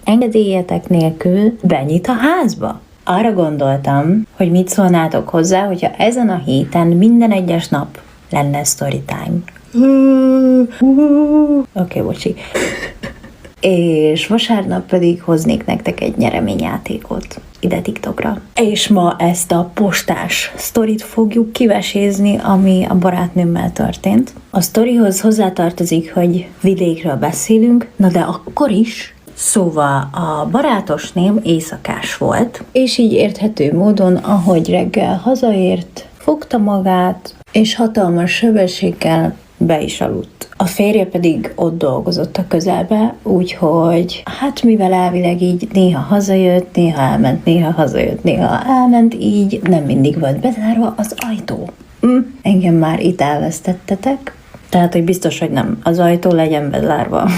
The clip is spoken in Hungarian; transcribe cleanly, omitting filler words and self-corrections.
engedélyetek nélkül benyit a házba. Arra gondoltam, hogy mit szólnátok hozzá, hogyha ezen a héten minden egyes nap lenne storytime. Oké, bocsi. És vasárnap pedig hoznék nektek egy nyereményjátékot ide TikTokra. És ma ezt a postás sztorit fogjuk kivesézni, ami a barátnőmmel történt. A sztorihoz hozzátartozik, hogy vidékről beszélünk, na de akkor is. Szóval a barátosném éjszakás volt, és így érthető módon, ahogy reggel hazaért, fogta magát, és hatalmas sebességgel be is aludt. A férje pedig ott dolgozott a közelbe, úgyhogy hát mivel elvileg így néha hazajött, néha elment, néha hazajött, néha elment, így nem mindig volt bezárva az ajtó. Engem már itt elvesztettetek, tehát hogy biztos, hogy nem az ajtó legyen bezárva.